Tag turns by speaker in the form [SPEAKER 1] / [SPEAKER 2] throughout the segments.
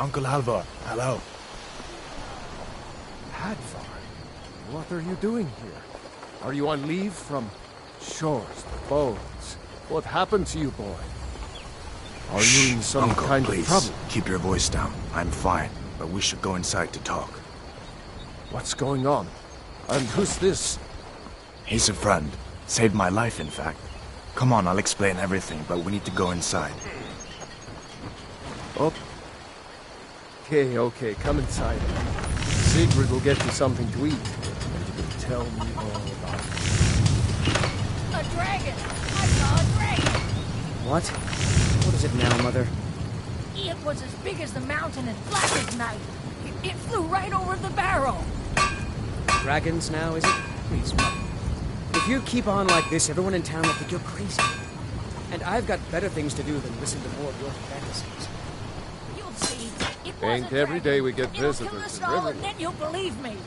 [SPEAKER 1] Uncle Halvor, hello.
[SPEAKER 2] Hadvar, what are you doing here? Are you on leave from shores, the bones? What happened to you, boy? Are you in some
[SPEAKER 1] Uncle,
[SPEAKER 2] kind
[SPEAKER 1] please,
[SPEAKER 2] of trouble?
[SPEAKER 1] keep your voice down. I'm fine, but we should go inside to talk.
[SPEAKER 2] What's going on? And who's this?
[SPEAKER 1] He's a friend. Saved my life, in fact. Come on, I'll explain everything, but we need to go inside.
[SPEAKER 2] Oh. Okay, come inside. Sigrid will get you something to eat, and you can tell me all about it.
[SPEAKER 3] A dragon! I saw a dragon!
[SPEAKER 4] What? What is it now, Mother?
[SPEAKER 3] It was as big as the mountain and black as night. It flew right over the barrel.
[SPEAKER 4] Dragons now, is it? Please, Mother. If you keep on like this, everyone in town will think you're crazy. And I've got better things to do than listen to more of your fantasies.
[SPEAKER 3] You'll see. It was
[SPEAKER 2] Ain't
[SPEAKER 3] a
[SPEAKER 2] every
[SPEAKER 3] dragon.
[SPEAKER 2] day we get
[SPEAKER 3] It'll
[SPEAKER 2] visitors
[SPEAKER 3] kill us
[SPEAKER 2] in
[SPEAKER 3] all,
[SPEAKER 2] Riverwood.
[SPEAKER 3] and then you'll believe me.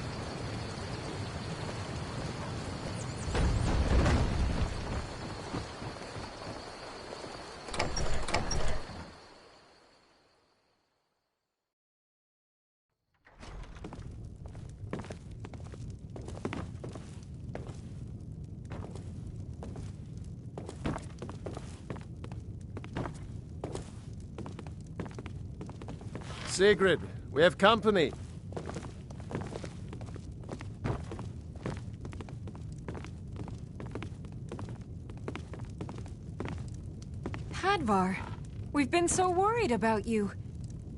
[SPEAKER 2] Sigrid, we have company.
[SPEAKER 5] Hadvar, we've been so worried about you.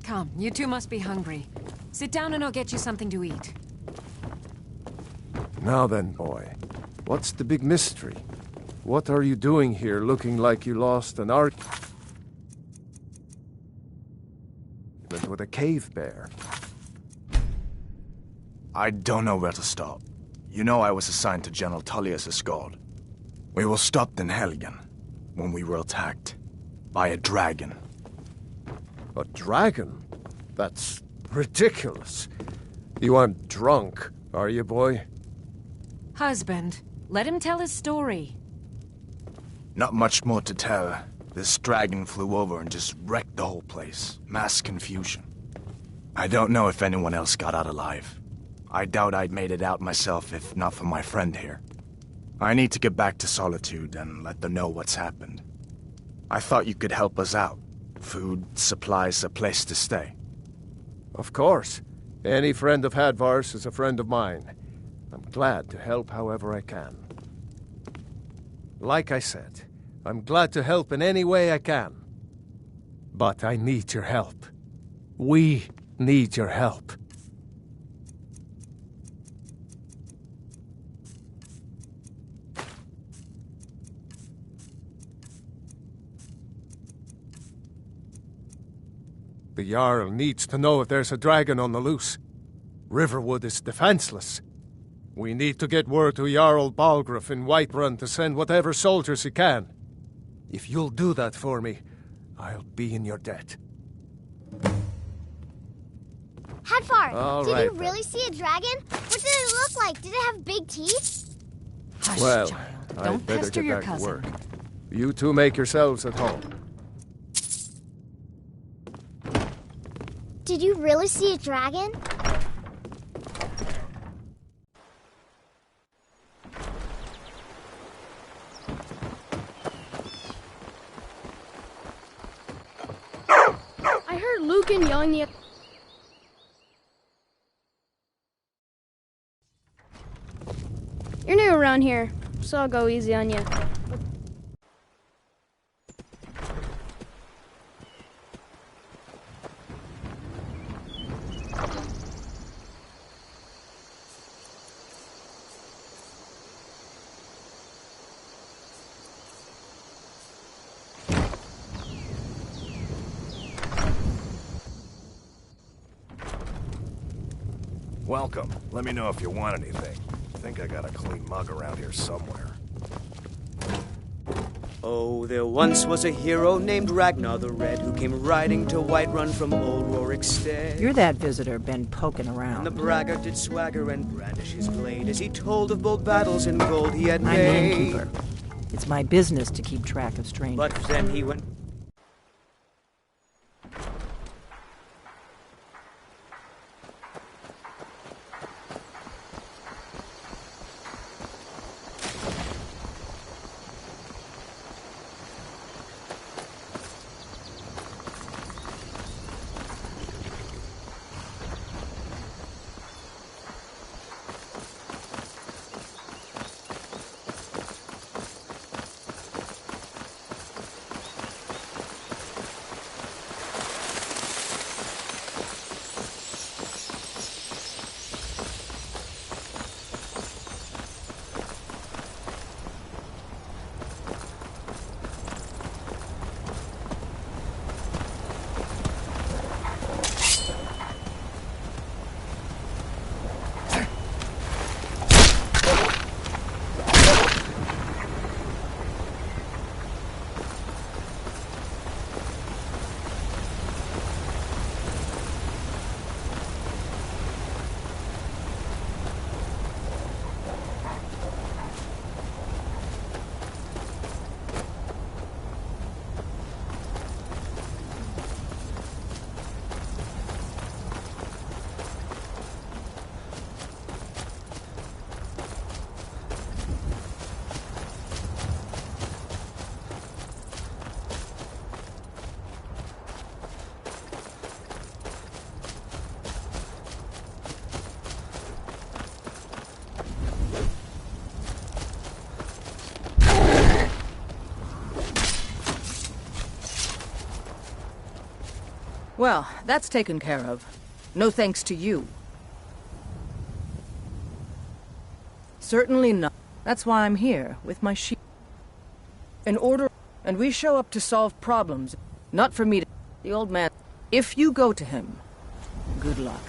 [SPEAKER 5] Come, you two must be hungry. Sit down and I'll get you something to eat.
[SPEAKER 2] Now then, boy, what's the big mystery? What are you doing here looking like you lost an argument with a cave bear?
[SPEAKER 1] I don't know where to start. You know I was assigned to General Tullius' escort. We were stopped in Helgen when we were attacked by a dragon.
[SPEAKER 2] A dragon? That's ridiculous. You aren't drunk, are you, boy?
[SPEAKER 5] Husband, let him tell his story.
[SPEAKER 1] Not much more to tell. This dragon flew over and just wrecked the whole place. Mass confusion. I don't know if anyone else got out alive. I doubt I'd made it out myself if not for my friend here. I need to get back to Solitude and let them know what's happened. I thought you could help us out. Food, supplies, a place to stay.
[SPEAKER 2] Of course. Any friend of Hadvar's is a friend of mine. I'm glad to help however I can. Like I said, I'm glad to help in any way I can. But I need your help. We need your help. The Jarl needs to know if there's a dragon on the loose. Riverwood is defenseless. We need to get word to Jarl Balgruuf in Whiterun to send whatever soldiers he can. If you'll do that for me, I'll be in your debt.
[SPEAKER 6] Hadvar, did
[SPEAKER 2] right,
[SPEAKER 6] you really see a dragon? What did it look like? Did it have big teeth?
[SPEAKER 5] Hush,
[SPEAKER 2] Well,
[SPEAKER 5] child.
[SPEAKER 2] I'd
[SPEAKER 5] Don't
[SPEAKER 2] better
[SPEAKER 5] pester
[SPEAKER 2] get
[SPEAKER 5] your
[SPEAKER 2] back to
[SPEAKER 5] cousin.
[SPEAKER 2] work. You two make yourselves at home.
[SPEAKER 6] Did you really see a dragon?
[SPEAKER 7] I heard Lucan yelling the... You're new around here, so I'll go easy on you.
[SPEAKER 8] Welcome. Let me know if you want anything. I think I got a clean mug around here somewhere.
[SPEAKER 4] Oh, there once was a hero named Ragnar the Red who came riding to Whiterun from old Rorikstead.
[SPEAKER 9] You're that visitor been poking
[SPEAKER 4] And
[SPEAKER 9] around.
[SPEAKER 4] the braggart did swagger and brandish his blade as he told of bold battles in gold he had
[SPEAKER 9] I'm
[SPEAKER 4] made.
[SPEAKER 9] innkeeper. It's my business to keep track of strangers.
[SPEAKER 4] But then he went...
[SPEAKER 10] Well, that's taken care of. No thanks to you. Certainly not. That's why I'm here, with my sheep. In order... And we show up to solve problems, not for me to... The old man... If you go to him, good luck.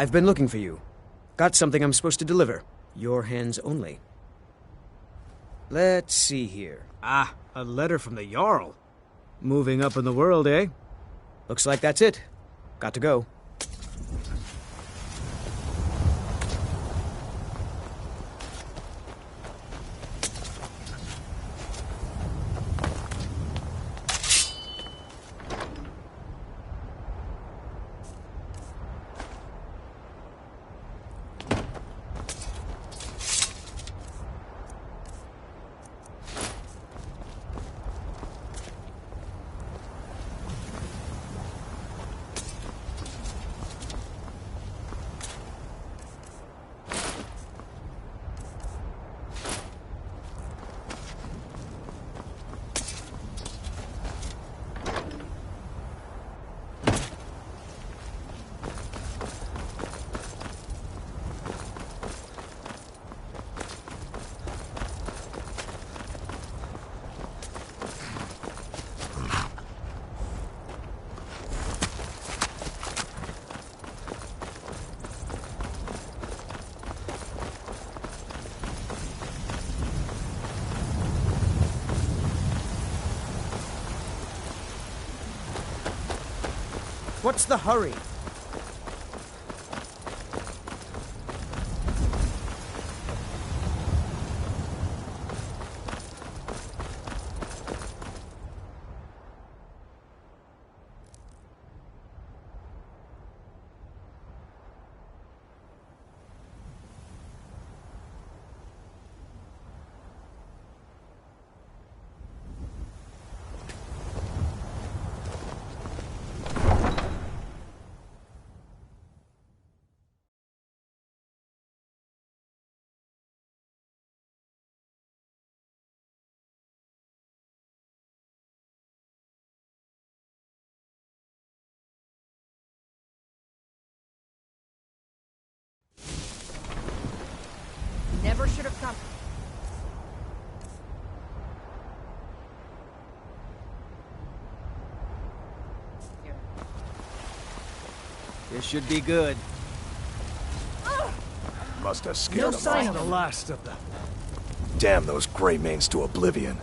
[SPEAKER 4] I've been looking for you. Got something I'm supposed to deliver. Your hands only. Let's see here. Ah, a letter from the Jarl. Moving up in the world, eh? Looks like that's it. Got to go. What's the hurry?
[SPEAKER 3] Never should have come. Here.
[SPEAKER 4] This should be good.
[SPEAKER 8] Must have scared
[SPEAKER 3] No
[SPEAKER 8] him
[SPEAKER 3] sign
[SPEAKER 8] off.
[SPEAKER 3] of
[SPEAKER 2] The last of them.
[SPEAKER 8] Damn those gray manes to oblivion.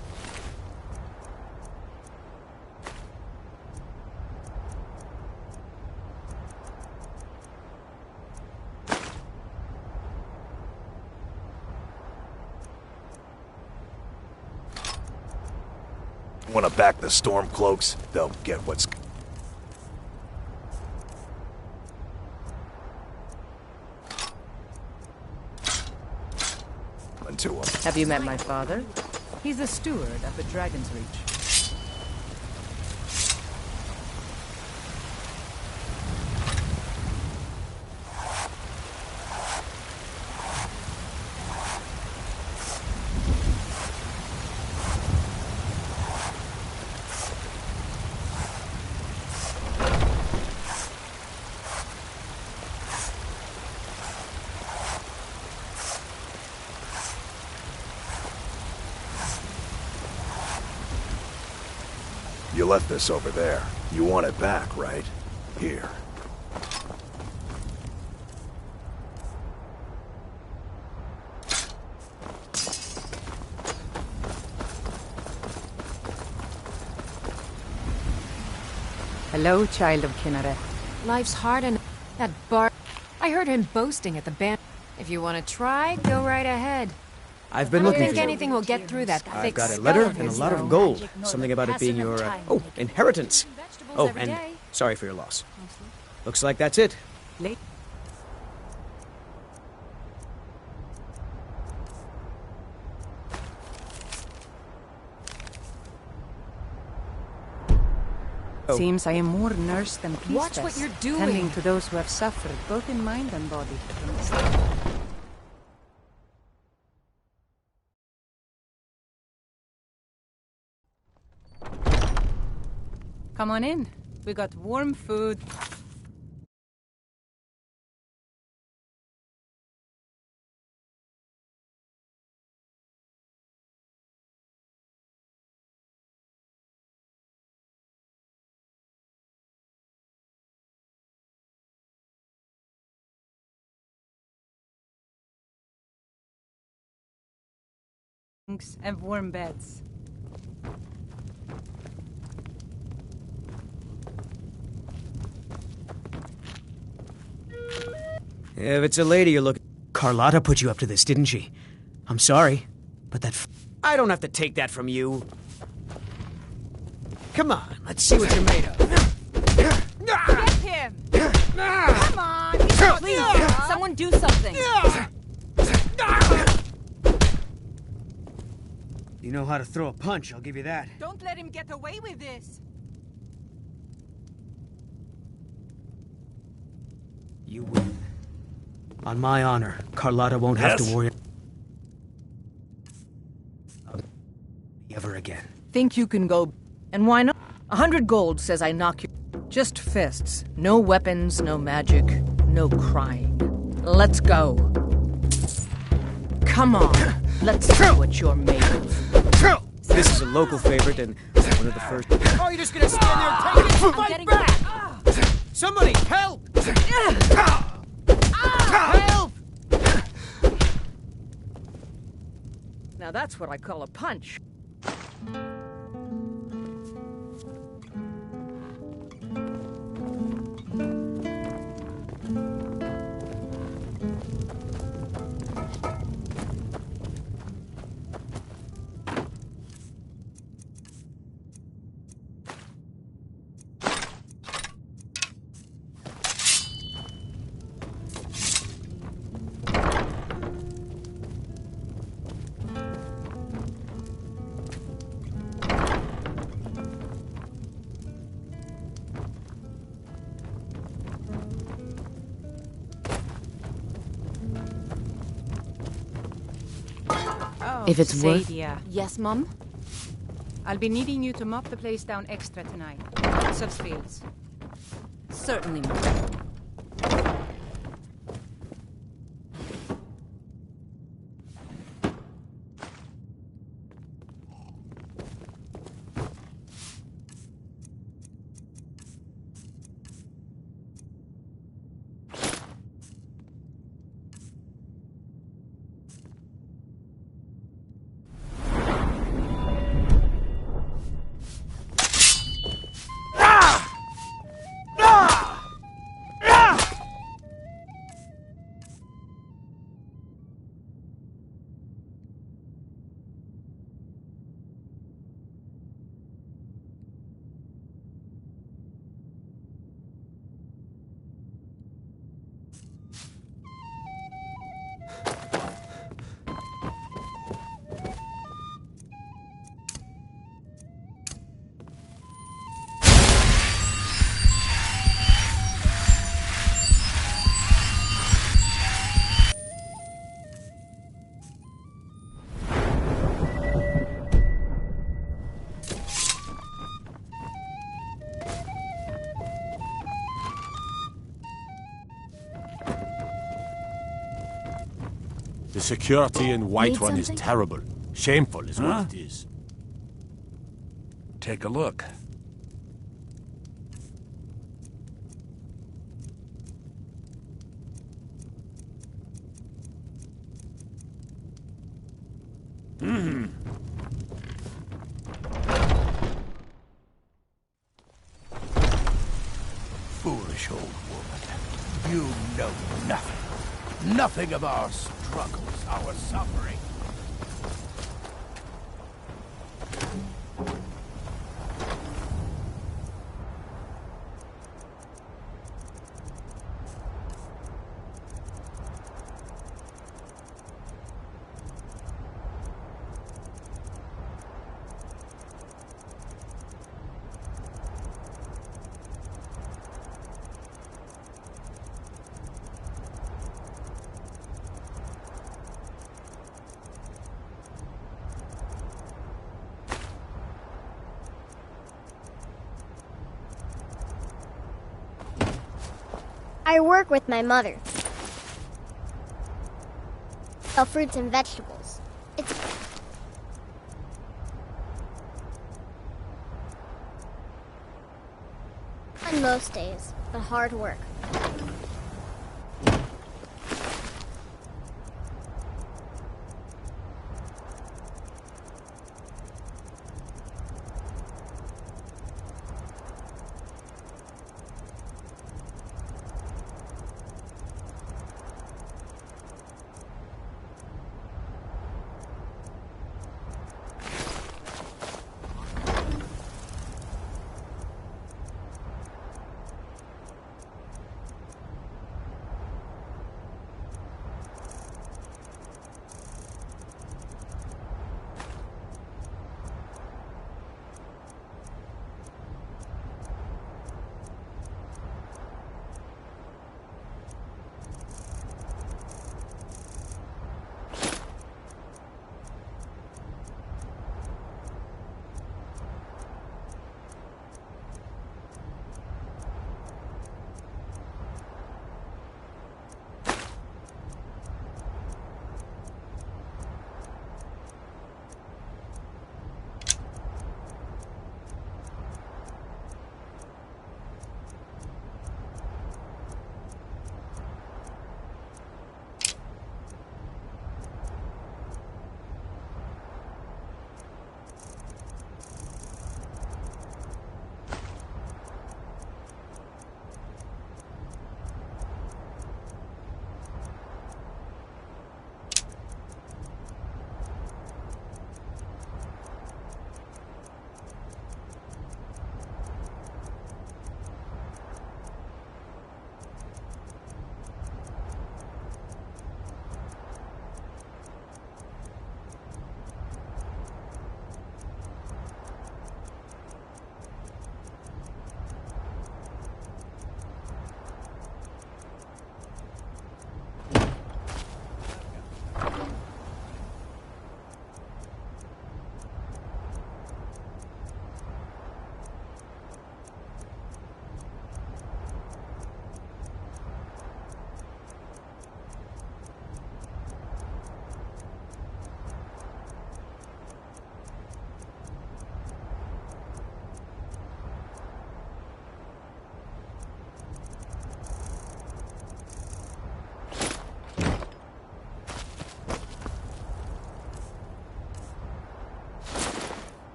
[SPEAKER 8] Want to back the Stormcloaks? They'll get what's... to him.
[SPEAKER 10] Have you met my father? He's a steward up at Dragon's Reach.
[SPEAKER 8] You left this over there. You want it back, right? Here.
[SPEAKER 9] Hello, child of Kinneret.
[SPEAKER 5] Life's hard and that bar. I heard him boasting at the band. If you want to try, go right ahead.
[SPEAKER 4] I've been
[SPEAKER 5] I don't
[SPEAKER 4] looking
[SPEAKER 5] think
[SPEAKER 4] for you.
[SPEAKER 5] anything will get through that
[SPEAKER 4] I've
[SPEAKER 5] thick
[SPEAKER 4] got a
[SPEAKER 5] skull
[SPEAKER 4] letter
[SPEAKER 5] of
[SPEAKER 4] and a
[SPEAKER 5] his,
[SPEAKER 4] lot
[SPEAKER 5] though.
[SPEAKER 4] of gold. Something about it being your, inheritance. Oh,
[SPEAKER 5] every
[SPEAKER 4] and
[SPEAKER 5] day.
[SPEAKER 4] sorry for your loss. Looks like that's it.
[SPEAKER 9] Late. Seems I am more nurse than priestess.
[SPEAKER 5] Watch what you're doing.
[SPEAKER 9] Tending to those who have suffered, both in mind and body, from this. Come on in. We got warm food. And warm beds.
[SPEAKER 4] If it's a lady you're looking... Carlotta put you up to this, didn't she? I'm sorry, but that... I don't have to take that from you. Come on, let's see what you're made of.
[SPEAKER 3] Get him! Come on! Please, someone do something!
[SPEAKER 4] You know how to throw a punch, I'll give you that.
[SPEAKER 3] Don't let him get away with this!
[SPEAKER 4] You win. On my honor, Carlotta won't have to worry about me ever again.
[SPEAKER 10] Think you can go... And why not? 100 gold says I knock you... Just fists. No weapons, no magic, no crying. Let's go. Come on. Let's see what you're made of.
[SPEAKER 4] This is a local favorite and one of the first... Oh, you're just gonna stand there and take it? Fight back! Somebody, help! Help!
[SPEAKER 10] Now that's what I call a punch.
[SPEAKER 9] If it's worth...
[SPEAKER 3] Yes, Mum?
[SPEAKER 9] I'll be needing you to mop the place down extra tonight. Lots of spills.
[SPEAKER 3] Certainly, Mum.
[SPEAKER 11] The security in Whiterun is
[SPEAKER 3] something?
[SPEAKER 11] terrible. Shameful is what it is.
[SPEAKER 8] Take a look.
[SPEAKER 12] foolish old woman. You know nothing. Nothing of our struggles, our suffering.
[SPEAKER 6] I work with my mother. Sell fruits and vegetables. It's fun most days, but hard work.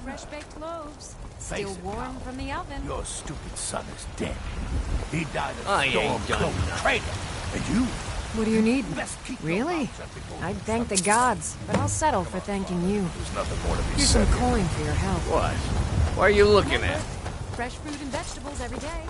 [SPEAKER 5] Fresh-baked loaves.
[SPEAKER 12] Face
[SPEAKER 5] Still
[SPEAKER 12] it,
[SPEAKER 5] warm
[SPEAKER 12] Paul.
[SPEAKER 5] from the oven.
[SPEAKER 12] Your stupid son is dead. He died of
[SPEAKER 13] I
[SPEAKER 12] storm
[SPEAKER 13] ain't done
[SPEAKER 12] cloak
[SPEAKER 13] nothing.
[SPEAKER 12] traitor. And you
[SPEAKER 5] What do you need?
[SPEAKER 12] best keep your
[SPEAKER 5] Really?
[SPEAKER 12] mouth shut before
[SPEAKER 5] I'd thank the gods, but I'll settle for thanking you.
[SPEAKER 8] There's nothing more to be
[SPEAKER 5] Here's
[SPEAKER 8] said.
[SPEAKER 5] some coin for your help.
[SPEAKER 13] What? What are you looking at?
[SPEAKER 5] Fresh fruit and vegetables every day.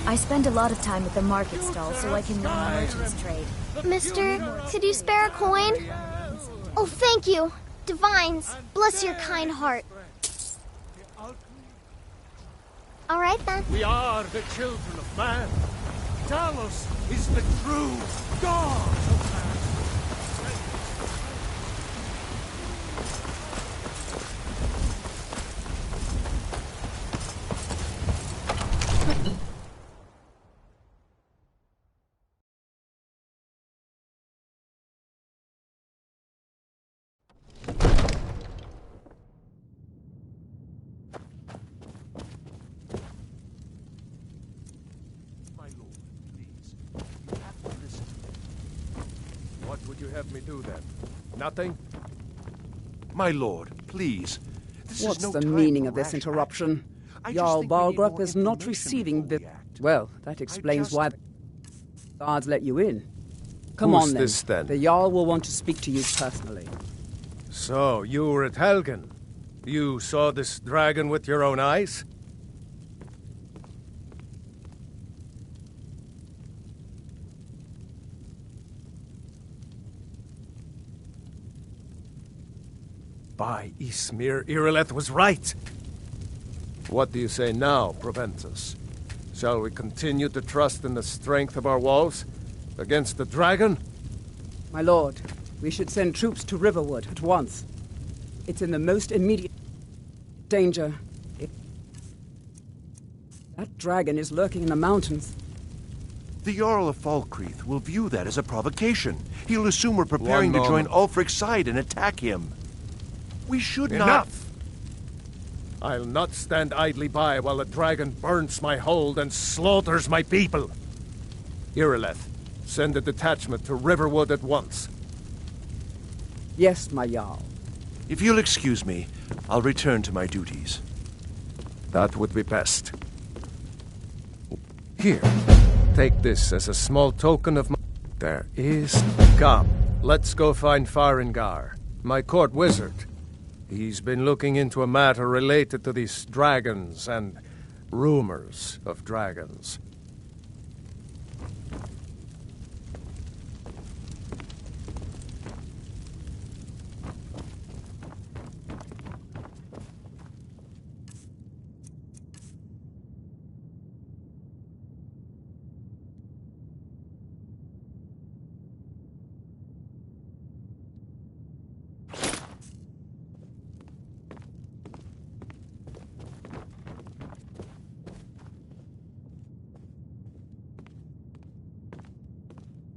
[SPEAKER 14] I spend a lot of time at the market stall so I can learn merchants trade.
[SPEAKER 6] Mister, could you spare a coin? Oh, thank you. Divines, bless your kind heart. All right, then.
[SPEAKER 2] We are the children of man. Talos is the true God of man. What would you have me do then? Nothing?
[SPEAKER 12] My lord, please.
[SPEAKER 15] What's the meaning of this interruption? Jarl Balgrup is not receiving the... Well, that explains why the guards let you in. Come
[SPEAKER 2] Who's
[SPEAKER 15] on then.
[SPEAKER 2] this, then?
[SPEAKER 15] The Jarl will want to speak to you personally.
[SPEAKER 2] So, you were at Helgen. You saw this dragon with your own eyes? By Ysmir, Irileth was right. What do you say now, Proventus? Shall we continue to trust in the strength of our walls against the dragon?
[SPEAKER 15] My lord, we should send troops to Riverwood at once. It's in the most immediate danger. That dragon is lurking in the mountains.
[SPEAKER 12] The Jarl of Falkreath will view that as a provocation. He'll assume we're preparing to join Ulfric's side and attack him. We should not...
[SPEAKER 2] Enough! I'll not stand idly by while the dragon burns my hold and slaughters my people. Irileth, send a detachment to Riverwood at once.
[SPEAKER 15] Yes, my Jarl.
[SPEAKER 12] If you'll excuse me, I'll return to my duties.
[SPEAKER 2] That would be best. Here, take this as a small token of my... There is... Come, let's go find Farengar, my court wizard. He's been looking into a matter related to these dragons and rumors of dragons.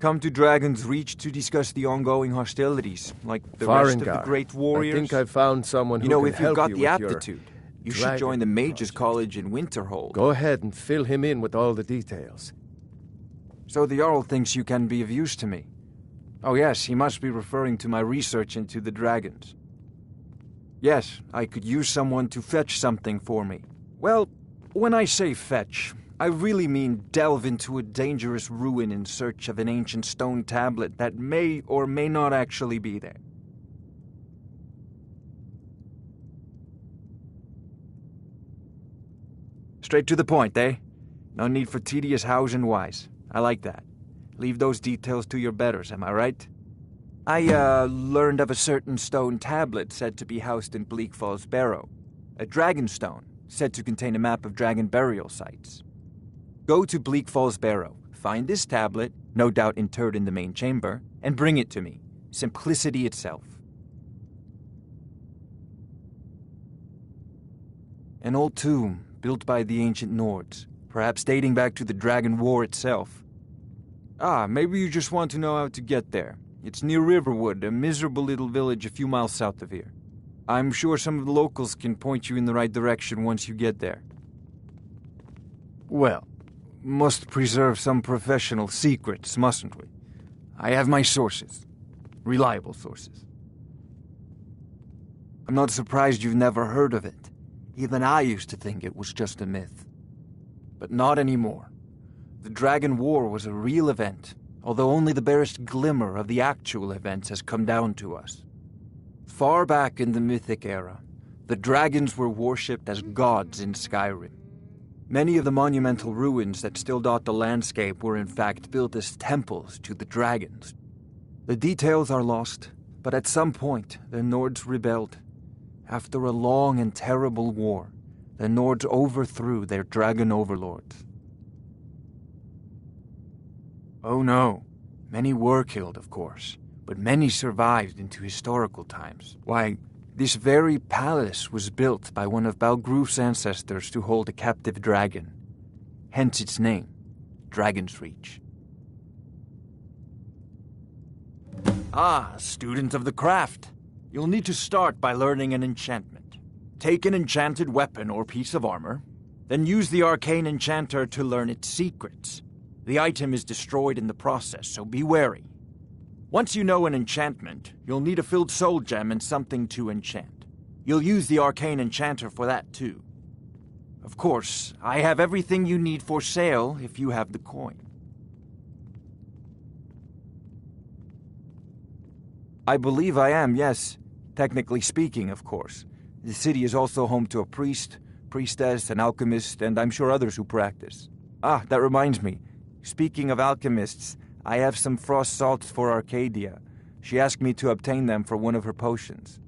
[SPEAKER 16] Come to Dragon's Reach to discuss the ongoing hostilities, like the rest of the great warriors.
[SPEAKER 2] I think I've found someone who
[SPEAKER 16] can
[SPEAKER 2] help you.
[SPEAKER 16] If you've got the
[SPEAKER 2] aptitude,
[SPEAKER 16] aptitude, you should join the Mages College in Winterhold.
[SPEAKER 2] Go ahead and fill him in with all the details.
[SPEAKER 16] So the Jarl thinks you can be of use to me. Oh yes, he must be referring to my research into the dragons. Yes, I could use someone to fetch something for me. Well, when I say fetch, I really mean delve into a dangerous ruin in search of an ancient stone tablet that may or may not actually be there. Straight to the point, eh? No need for tedious hows and whys. I like that. Leave those details to your betters, am I right? I learned of a certain stone tablet said to be housed in Bleak Falls Barrow. A dragon stone, said to contain a map of dragon burial sites. Go to Bleak Falls Barrow, find this tablet, no doubt interred in the main chamber, and bring it to me. Simplicity itself. An old tomb, built by the ancient Nords, perhaps dating back to the Dragon War itself. Ah, maybe you just want to know how to get there. It's near Riverwood, a miserable little village a few miles south of here. I'm sure some of the locals can point you in the right direction once you get there. Well, must preserve some professional secrets, mustn't we? I have my sources. Reliable sources. I'm not surprised you've never heard of it. Even I used to think it was just a myth. But not anymore. The Dragon War was a real event, although only the barest glimmer of the actual events has come down to us. Far back in the Mythic era, the dragons were worshipped as gods in Skyrim. Many of the monumental ruins that still dot the landscape were in fact built as temples to the dragons. The details are lost, but at some point the Nords rebelled. After a long and terrible war, the Nords overthrew their dragon overlords. Oh no, many were killed, of course, but many survived into historical times. Why, this very palace was built by one of Balgruf's ancestors to hold a captive dragon. Hence its name, Dragon's Reach. Ah, student of the craft. You'll need to start by learning an enchantment. Take an enchanted weapon or piece of armor, then use the arcane enchanter to learn its secrets. The item is destroyed in the process, so be wary. Once you know an enchantment, you'll need a filled soul gem and something to enchant. You'll use the arcane enchanter for that too. Of course, I have everything you need for sale if you have the coin. I believe I am, yes. Technically speaking, of course. The city is also home to a priest, priestess, an alchemist, and I'm sure others who practice. Ah, that reminds me. Speaking of alchemists, I have some frost salts for Arcadia. She asked me to obtain them for one of her potions.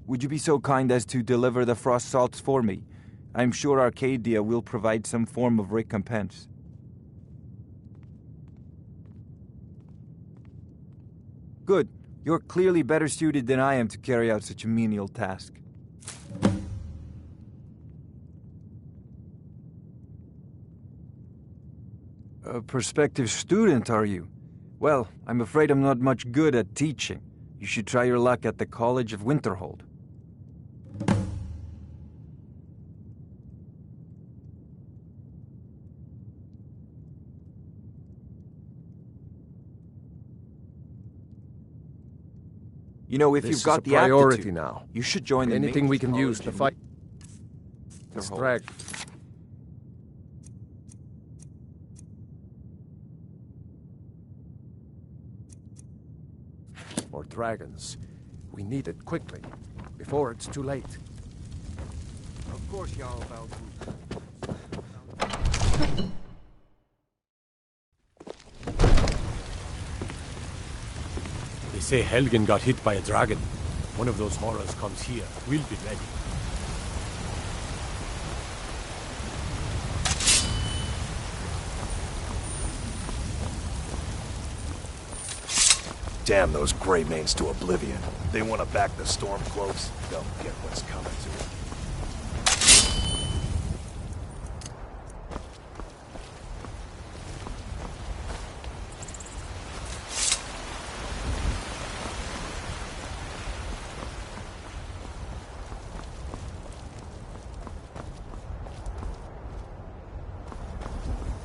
[SPEAKER 16] Would you be so kind as to deliver the frost salts for me? I'm sure Arcadia will provide some form of recompense. Good. You're clearly better suited than I am to carry out such a menial task. A prospective student, are you? Well, I'm afraid I'm not much good at teaching. You should try your luck at the College of Winterhold. You know, if you've got the
[SPEAKER 2] priority
[SPEAKER 16] aptitude,
[SPEAKER 2] now.
[SPEAKER 16] You should join the
[SPEAKER 2] Anything we
[SPEAKER 16] Mages
[SPEAKER 2] can use to
[SPEAKER 16] College
[SPEAKER 2] fight
[SPEAKER 16] in
[SPEAKER 2] this
[SPEAKER 16] Winterhold.
[SPEAKER 2] dragon. More dragons. We need it quickly, before it's too late.
[SPEAKER 16] Of course, Jarl Balgruf.
[SPEAKER 11] They say Helgen got hit by a dragon. One of those horrors comes here. We'll be ready.
[SPEAKER 8] Damn those Greymanes to oblivion. They want to back the Stormcloaks. They'll get what's coming to them.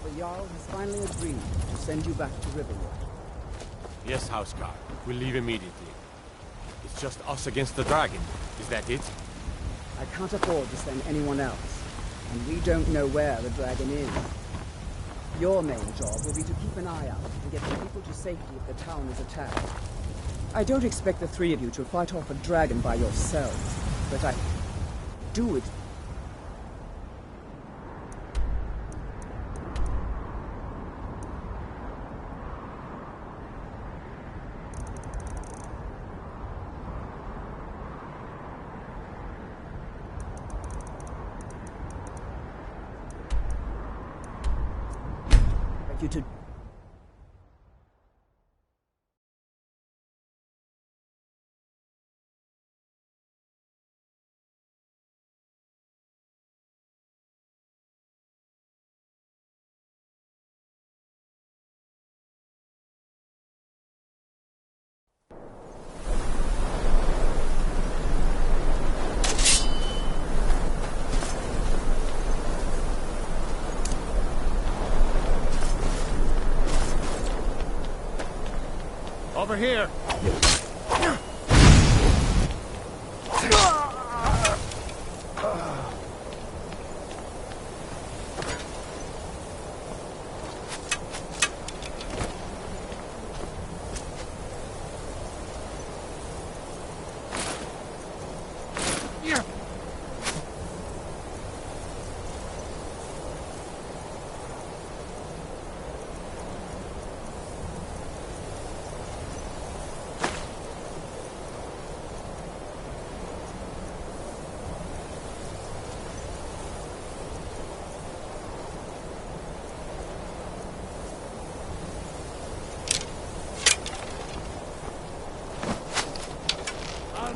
[SPEAKER 15] The Jarl has finally agreed to send you back to Riverwood.
[SPEAKER 11] Yes, Houseguard. We'll leave immediately. It's just us against the dragon. Is that it?
[SPEAKER 15] I can't afford to send anyone else, and we don't know where the dragon is. Your main job will be to keep an eye out and get the people to safety if the town is attacked. I don't expect the three of you to fight off a dragon by yourselves, but I do it. You to
[SPEAKER 2] Over here!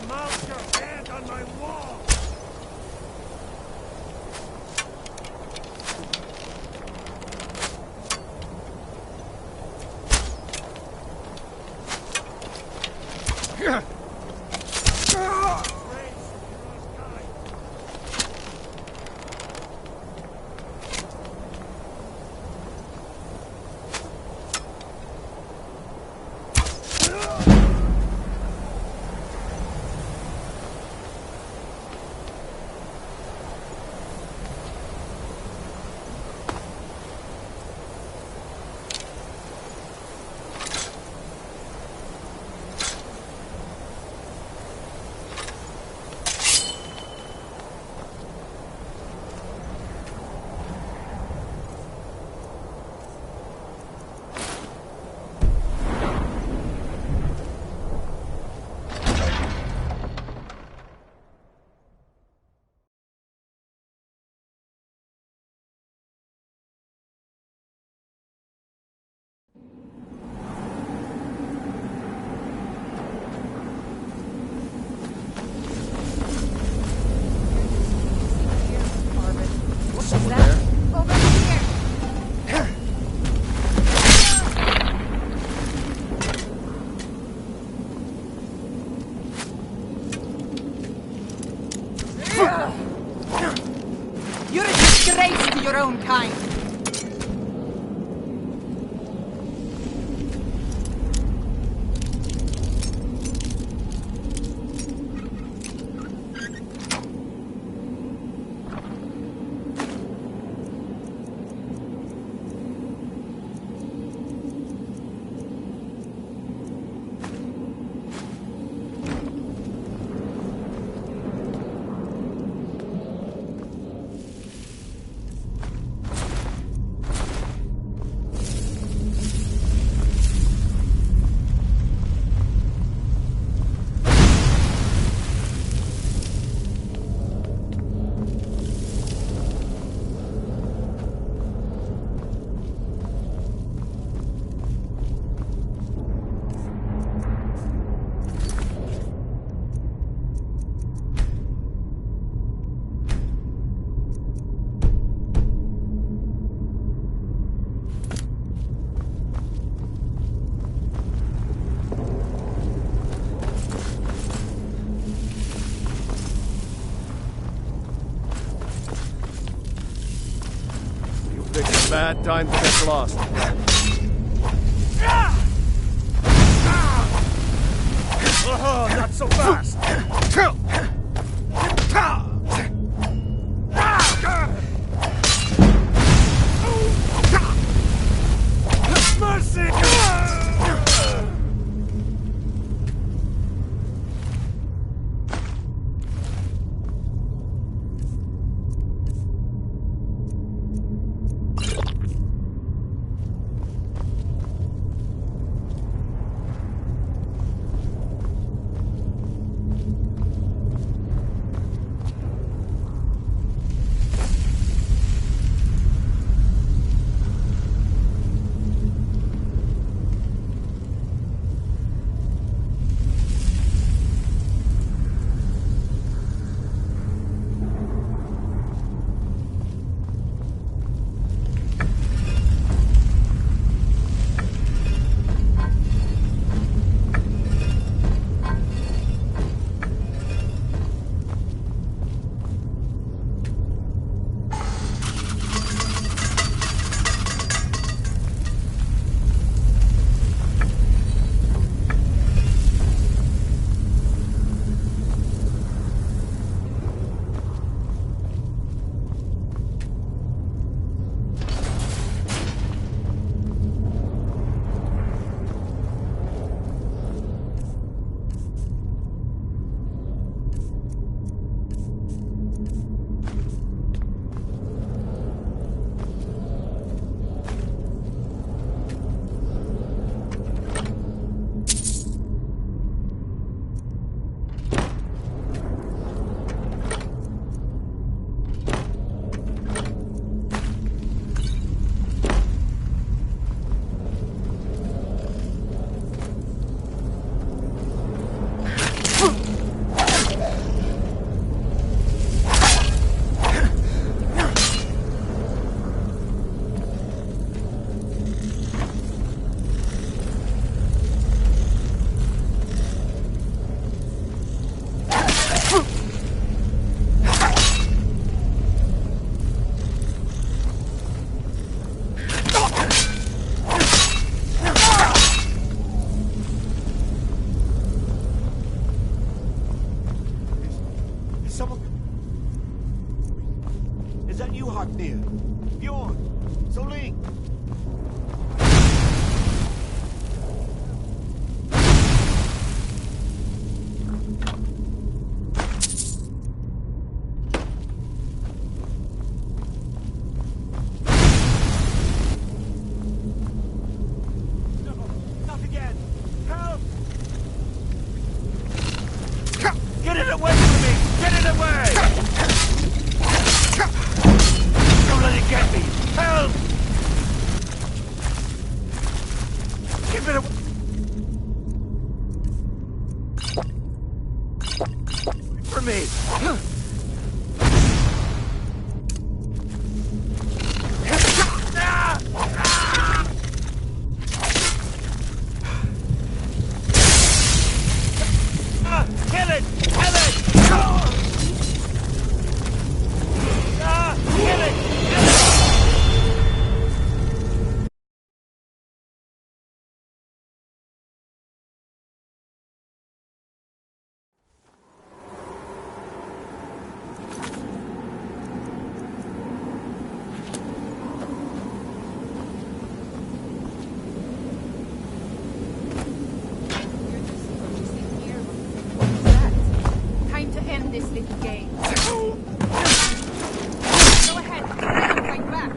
[SPEAKER 12] mount your hand on my wall!
[SPEAKER 9] You're a disgrace to your own kind.
[SPEAKER 2] Bad time to get lost.
[SPEAKER 12] Oh, not so fast! Mercy! Someone... Is that you, Haknir? Bjorn? Soling?
[SPEAKER 9] This little game. Go ahead, fight back.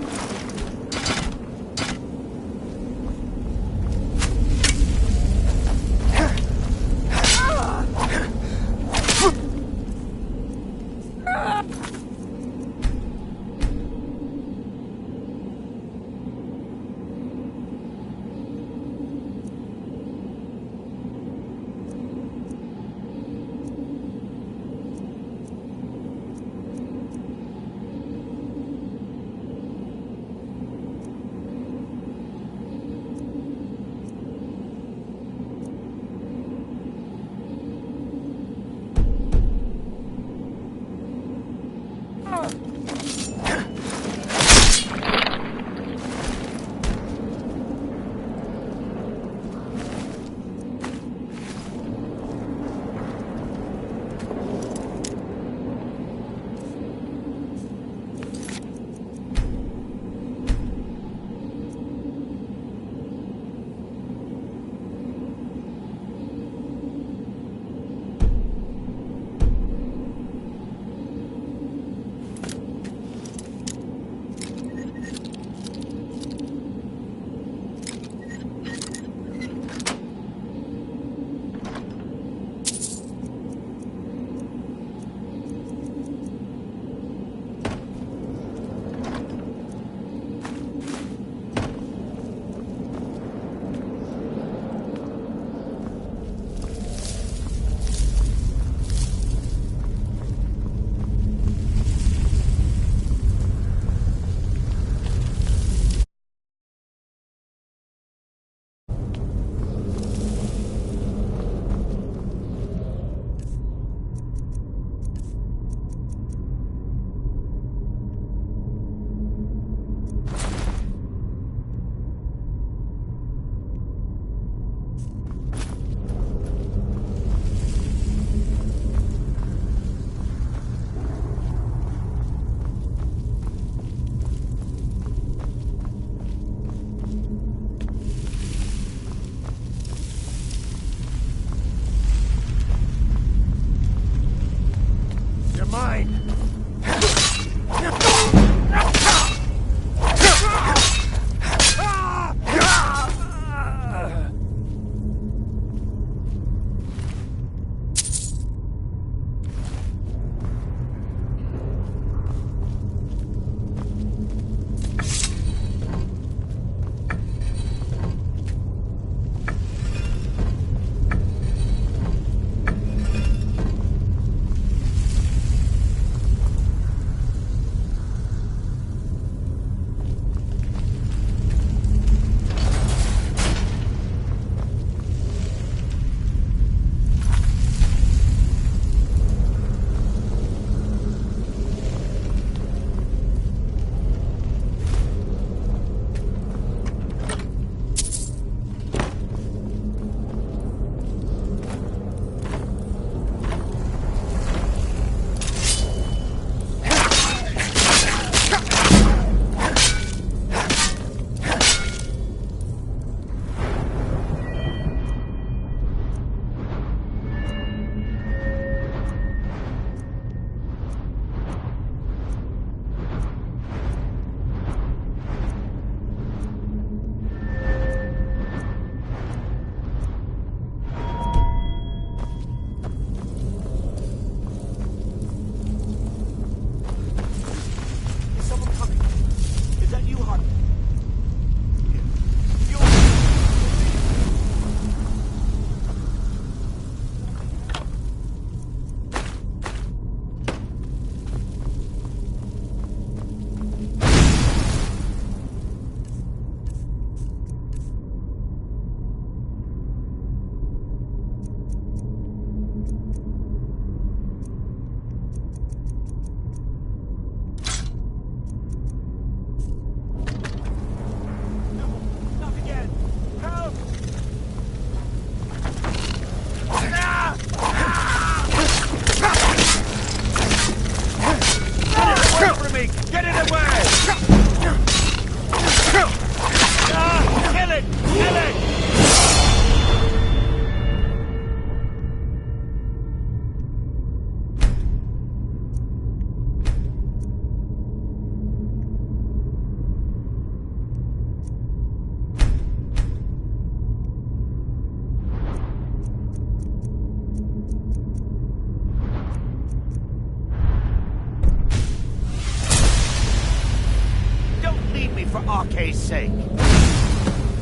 [SPEAKER 12] Sakae's sake.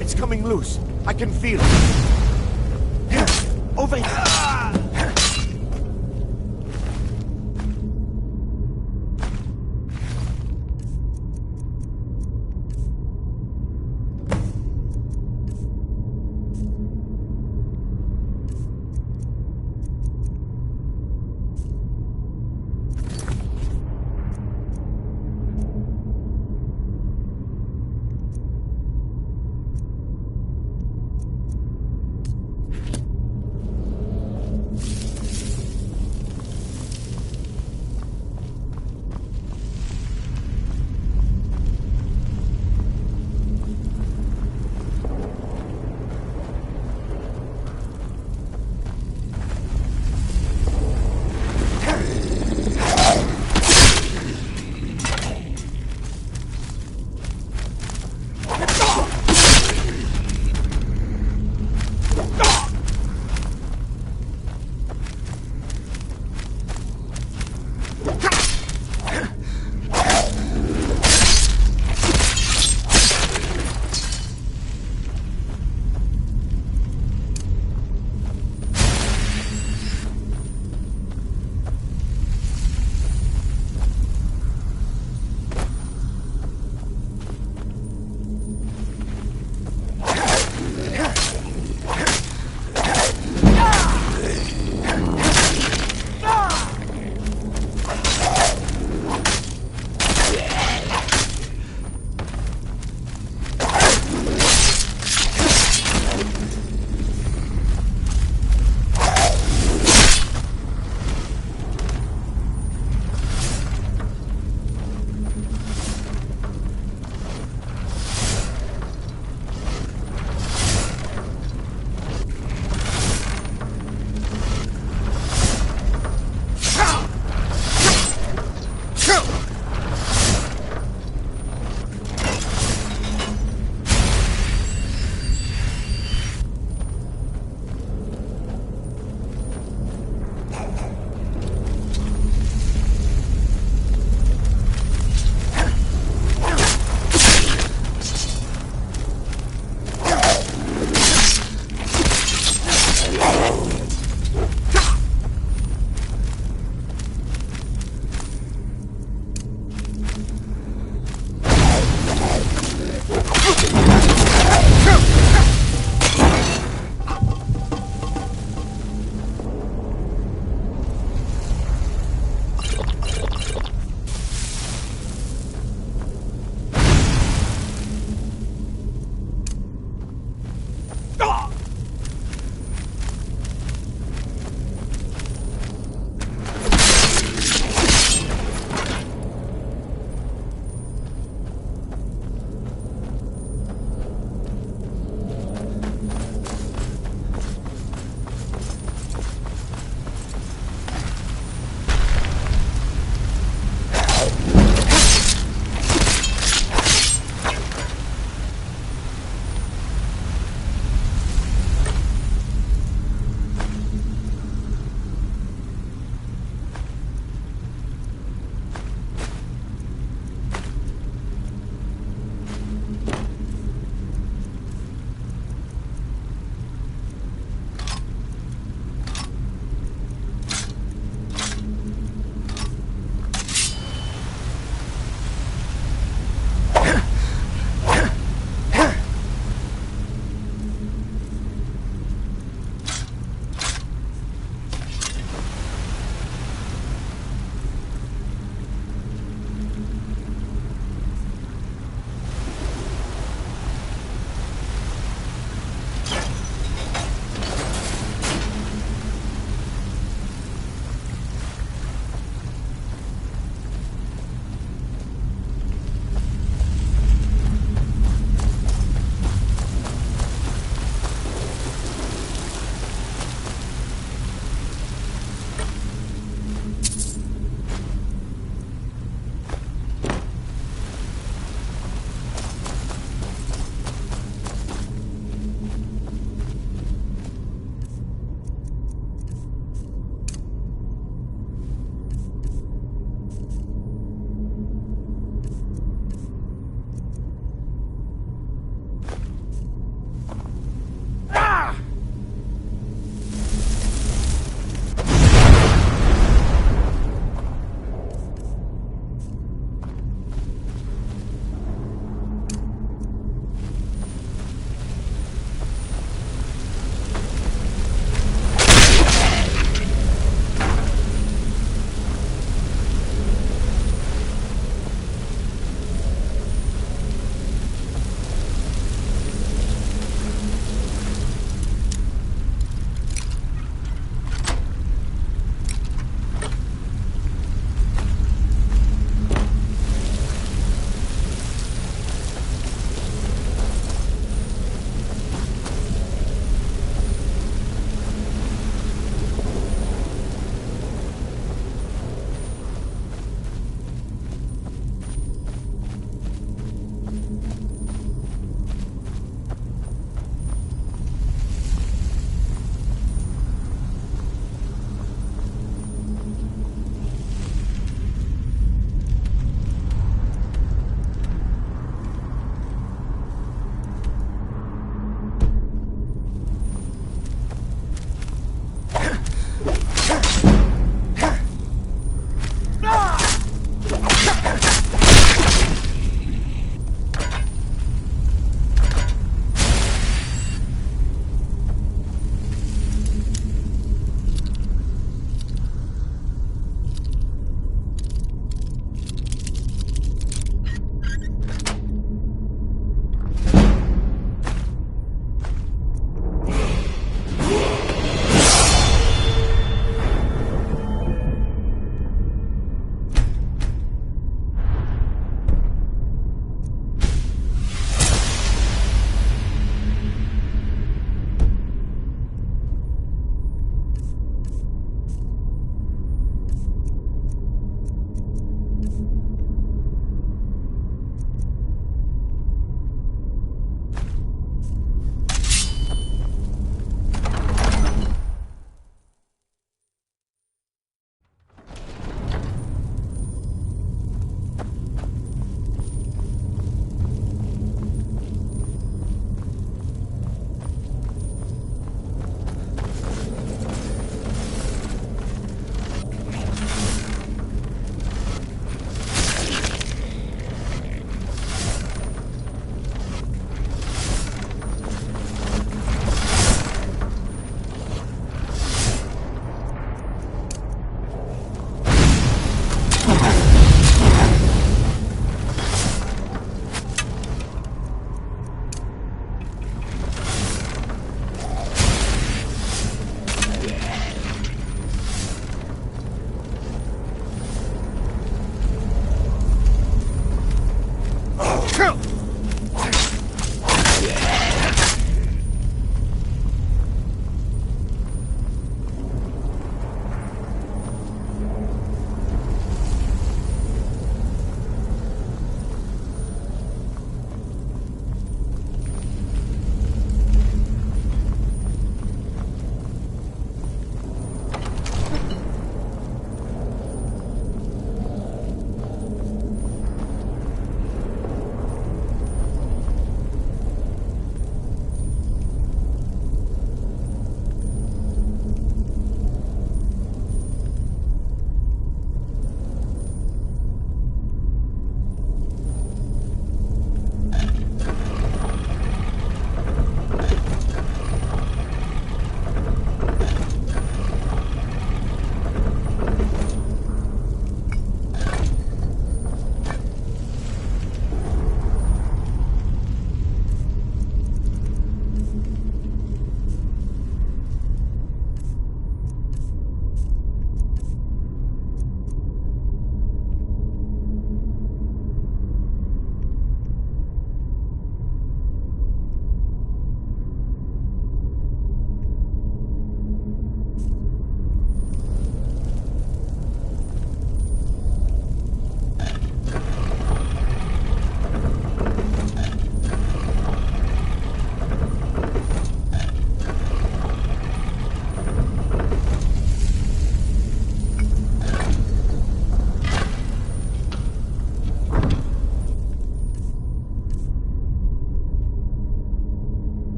[SPEAKER 12] It's coming loose. I can feel it. Over here.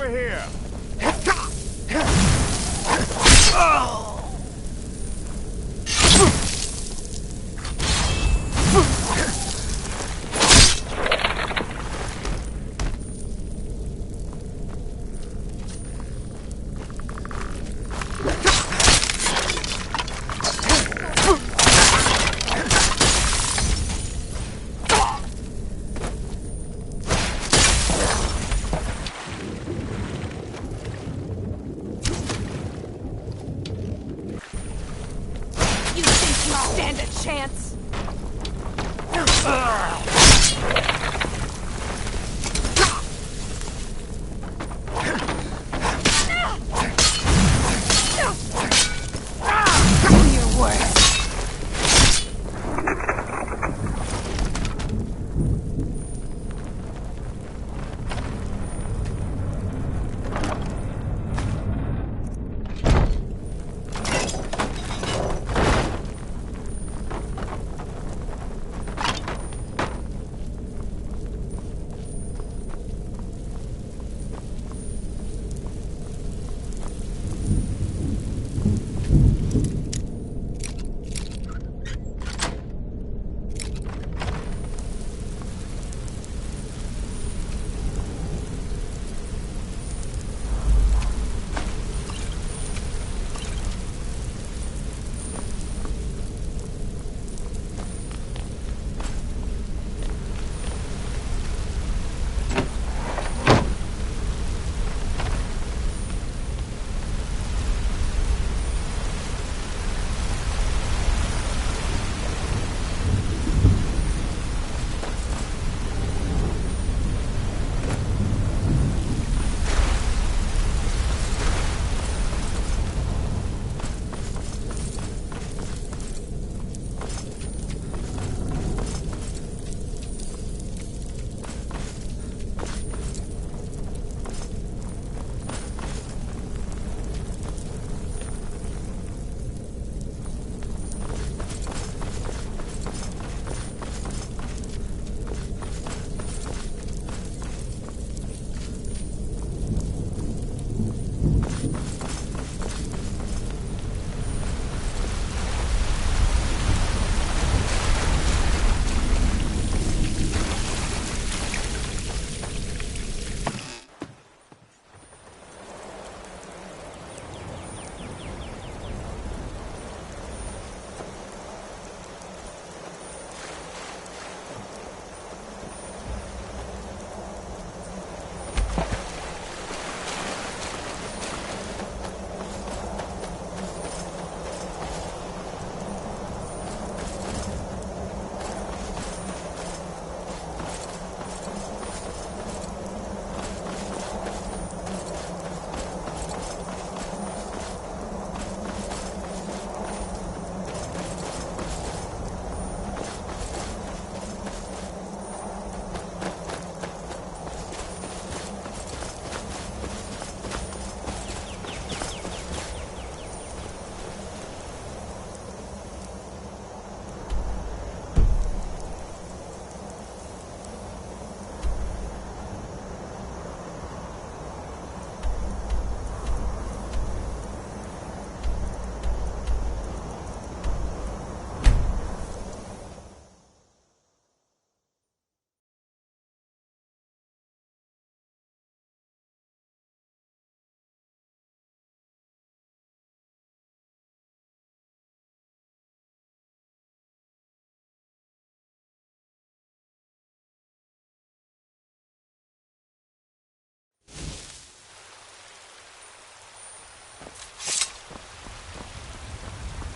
[SPEAKER 11] over here!
[SPEAKER 5] Stand a chance.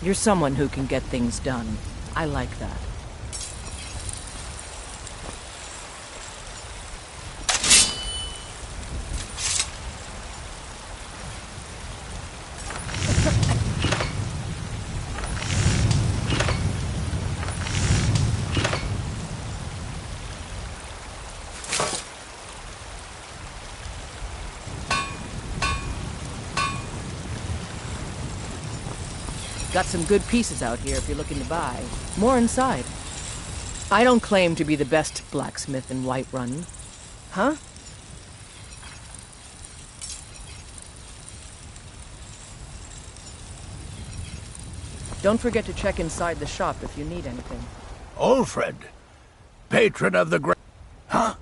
[SPEAKER 10] You're someone who can get things done. I like that. Got some good pieces out here if you're looking to buy. More inside. I don't claim to be the best blacksmith in Whiterun. Huh? Don't forget to check inside the shop if you need anything.
[SPEAKER 17] Alfred, patron of the great... Huh?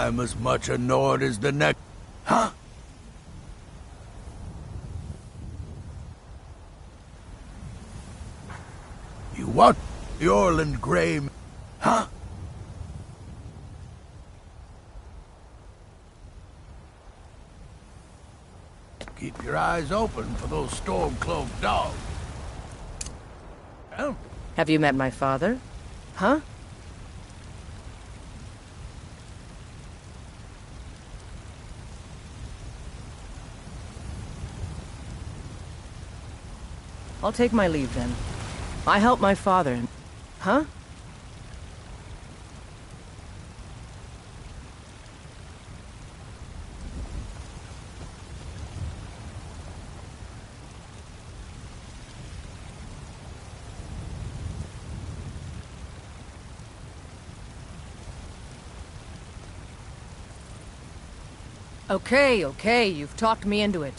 [SPEAKER 17] I'm as much a Nord as the next... Huh? You what? The Orland Grey... Huh? Keep your eyes open for those storm-cloaked dogs. Well,
[SPEAKER 10] Have you met my father? Huh? I'll take my leave then. I helped my father. Huh? Okay, you've talked me into it.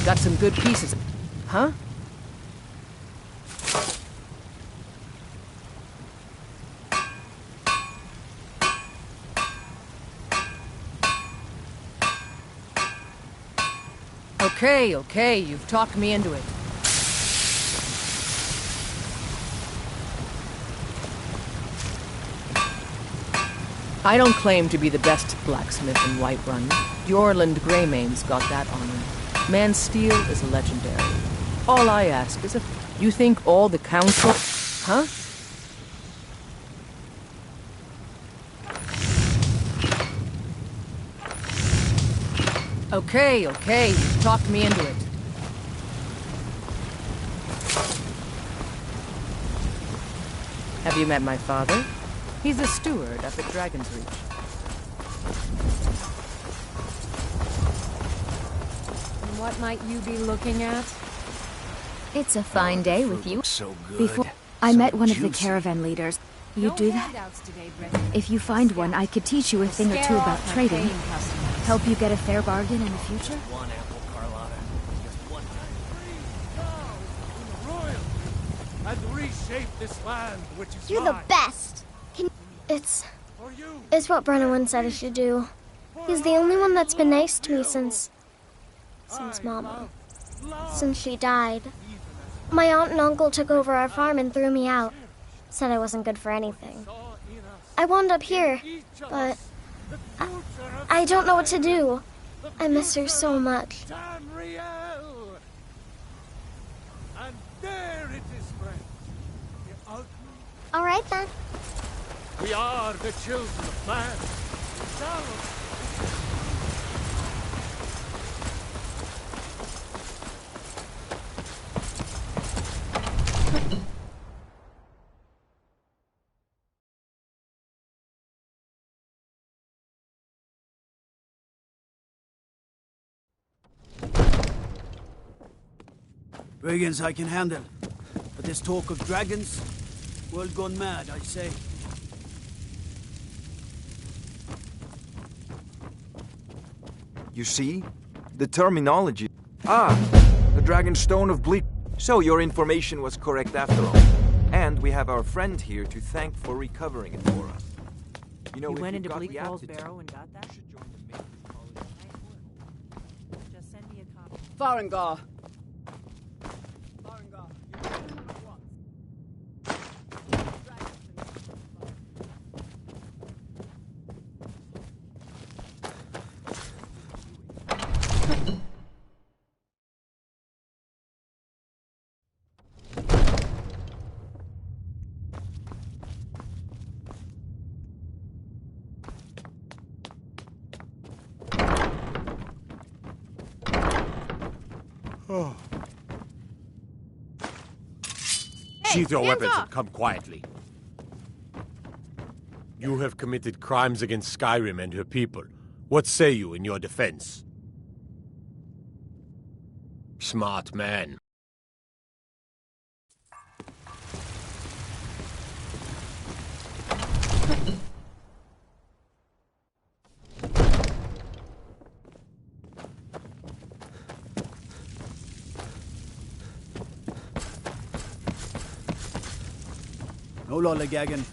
[SPEAKER 10] Got some good pieces. Huh? Okay, you've talked me into it. I don't claim to be the best blacksmith in Whiterun. The Orland Greymane's got that honor. Man's steel is legendary. All I ask is if you think all the council... Huh? Okay, you've talked me into it. Have you met my father? He's a steward up at Dragon's Reach.
[SPEAKER 5] And what might you be looking at?
[SPEAKER 14] It's a fine day with you.
[SPEAKER 17] so good.
[SPEAKER 14] Before I met one of the caravan leaders. You do that?
[SPEAKER 5] Today,
[SPEAKER 14] If you find one, I could teach you a thing or two about trading. Help you get a fair bargain in the future?
[SPEAKER 17] One apple, Carlotta. Just one time.
[SPEAKER 2] Royal, and reshape this land, which is
[SPEAKER 6] You're the best. It's what Brennan once said I should do. He's the only one that's been nice to me since Mama. Since she died. My aunt and uncle took over our farm and threw me out. Said I wasn't good for anything. I wound up here, but I don't know what to do. I miss her so much.
[SPEAKER 2] And there it is, friend.
[SPEAKER 6] All right then.
[SPEAKER 2] We are the children of man.
[SPEAKER 17] Brigands I can handle. But this talk of dragons, world gone mad, I say.
[SPEAKER 16] You see? The terminology. Ah! The Dragon Stone of Bleak. So your information was correct after all. And we have our friend here to thank for recovering it for us. You know,
[SPEAKER 10] You
[SPEAKER 16] if
[SPEAKER 10] went
[SPEAKER 16] you've
[SPEAKER 10] into
[SPEAKER 16] got
[SPEAKER 10] Bleak
[SPEAKER 16] the
[SPEAKER 10] Falls
[SPEAKER 16] aptitude,
[SPEAKER 10] Barrow and got that?
[SPEAKER 16] you should join the Maker's College.
[SPEAKER 9] Just send me a copy.
[SPEAKER 15] Farengar.
[SPEAKER 11] Sheath your
[SPEAKER 7] hands
[SPEAKER 11] weapons
[SPEAKER 7] off.
[SPEAKER 11] and come quietly. You have committed crimes against Skyrim and her people. What say you in your defense? Smart man.
[SPEAKER 17] No lollygagging.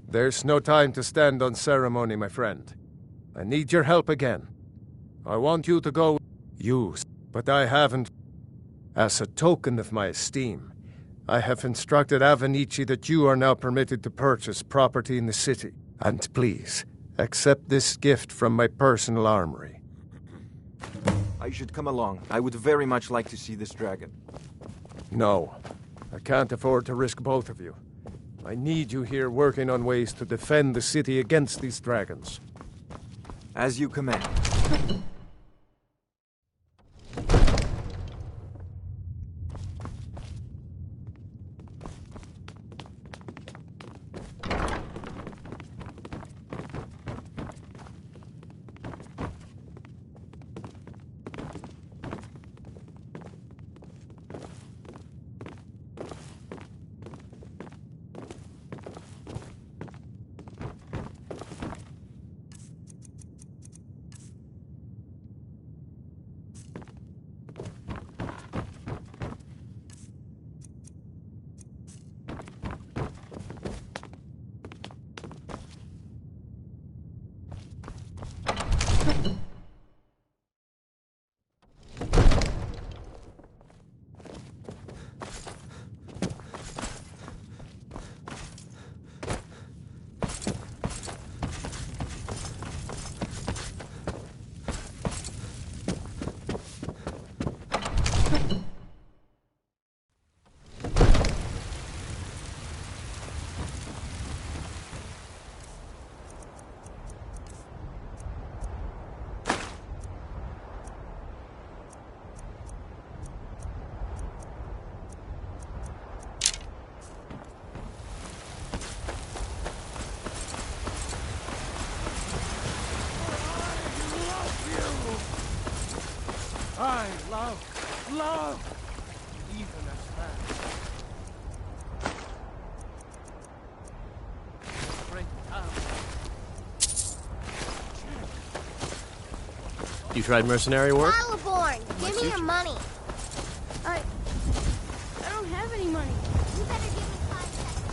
[SPEAKER 2] There's no time to stand on ceremony, my friend. I need your help again. I want you to go use, but I haven't. As a token of my esteem, I have instructed Avenici that you are now permitted to purchase property in the city. And please, accept this gift from my personal armory.
[SPEAKER 16] I should come along. I would very much like to see this dragon.
[SPEAKER 2] No, I can't afford to risk both of you. I need you here working on ways to defend the city against these dragons.
[SPEAKER 16] As you command.
[SPEAKER 2] I love, even as that. Break down.
[SPEAKER 18] You tried mercenary work?
[SPEAKER 6] Maliborn, give me your money.
[SPEAKER 7] I don't have any money.
[SPEAKER 6] You better give me 5 seconds.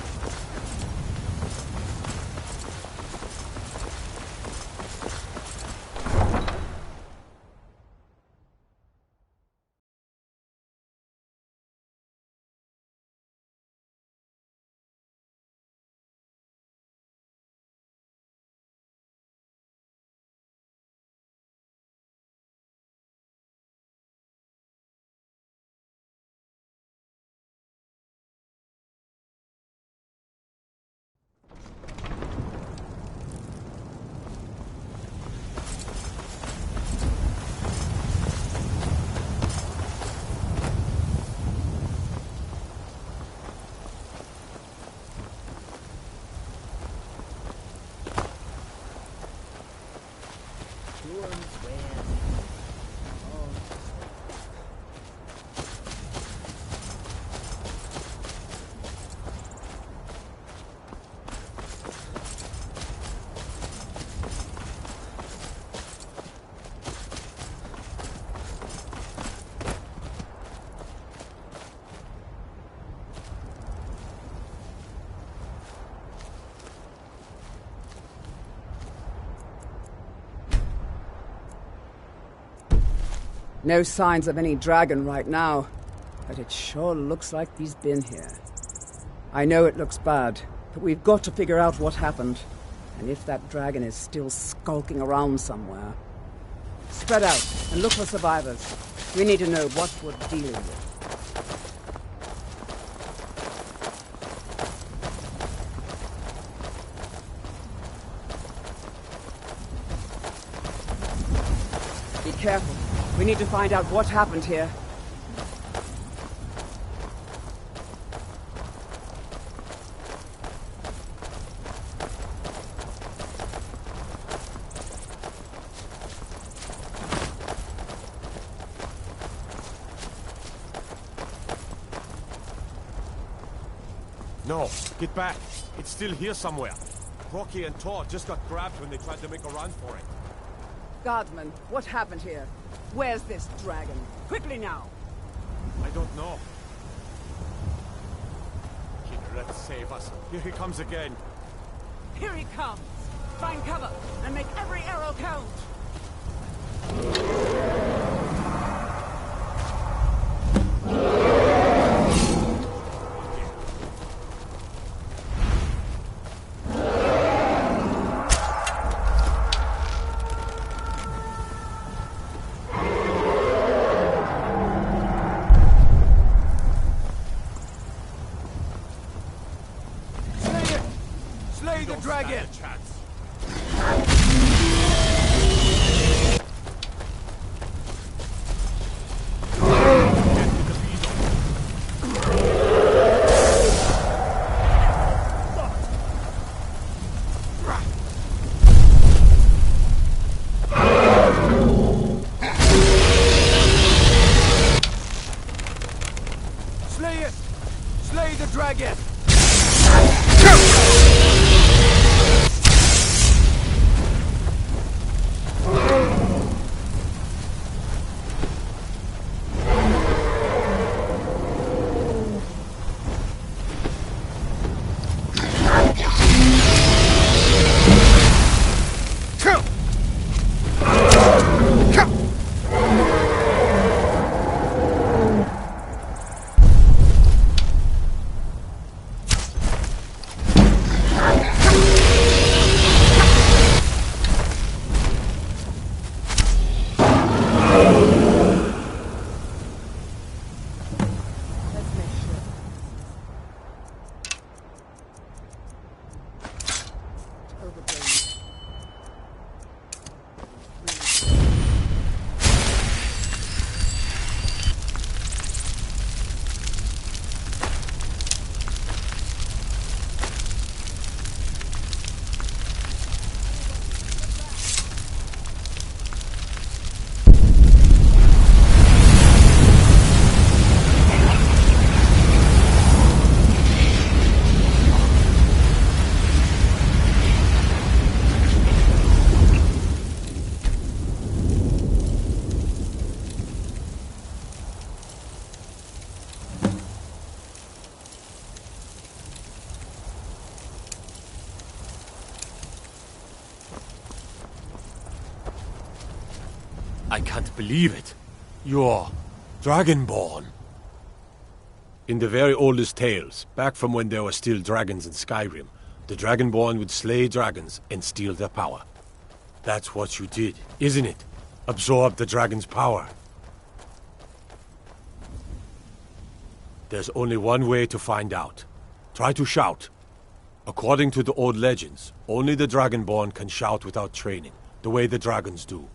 [SPEAKER 15] No signs of any dragon right now, but it sure looks like he's been here. I know it looks bad, but we've got to figure out what happened, and if that dragon is still skulking around somewhere. Spread out and look for survivors. We need to know what we're dealing with. Be careful. We need to find out what happened here.
[SPEAKER 11] No, get back. It's still here somewhere. Rocky and Todd just got grabbed when they tried to make a run for it.
[SPEAKER 15] Guardsman, what happened here? Where's this dragon? Quickly now!
[SPEAKER 11] I don't know. Killer, save us. Here he comes again.
[SPEAKER 15] Here he comes! Find cover, and make every arrow count!
[SPEAKER 17] Dragon! Slay it! Slay the dragon!
[SPEAKER 11] I can't believe it. You're Dragonborn. In the very oldest tales, back from when there were still dragons in Skyrim, the Dragonborn would slay dragons and steal their power. That's what you did, isn't it? Absorb the dragon's power. There's only one way to find out. Try to shout. According to the old legends, only the Dragonborn can shout without training, the way the dragons do.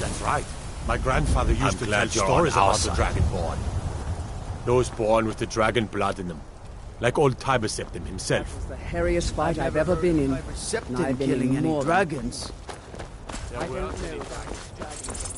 [SPEAKER 11] That's right. My grandfather used to tell stories about the Dragonborn. Those born with the dragon blood in them. Like old Tiberseptim himself.
[SPEAKER 15] It's the hairiest fight I've ever been in. And I've been
[SPEAKER 17] killing
[SPEAKER 15] in
[SPEAKER 17] any
[SPEAKER 15] more
[SPEAKER 17] dragons.
[SPEAKER 15] I don't know about dragons.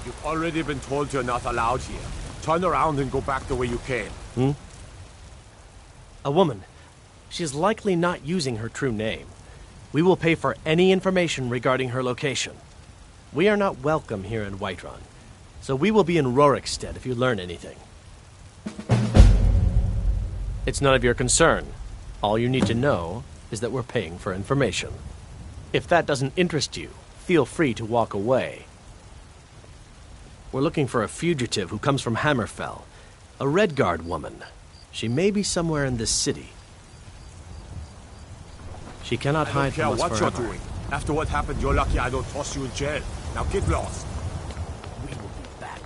[SPEAKER 11] You've already been told you're not allowed here. Turn around and go back the way you came.
[SPEAKER 18] A woman. She is likely not using her true name. We will pay for any information regarding her location. We are not welcome here in Whiterun, so we will be in Rorikstead if you learn anything. It's none of your concern. All you need to know is that we're paying for information. If that doesn't interest you, feel free to walk away. We're looking for a fugitive who comes from Hammerfell, a Redguard woman. She may be somewhere in this city. She cannot hide from us
[SPEAKER 11] what
[SPEAKER 18] forever.
[SPEAKER 11] you're doing. After what happened, you're lucky I don't toss you in jail. Now get lost.
[SPEAKER 18] We will be back.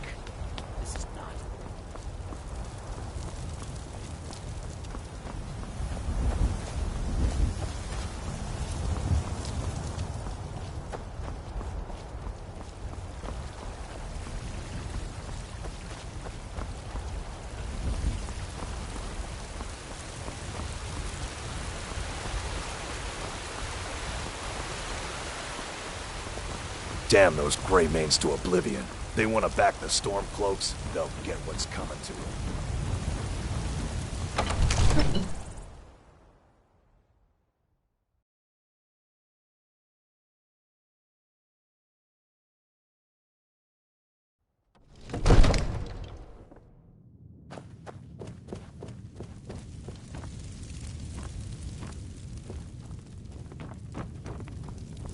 [SPEAKER 18] This is not...
[SPEAKER 8] Damn those Greymanes to oblivion. They want to back the Stormcloaks, they'll get what's coming to them.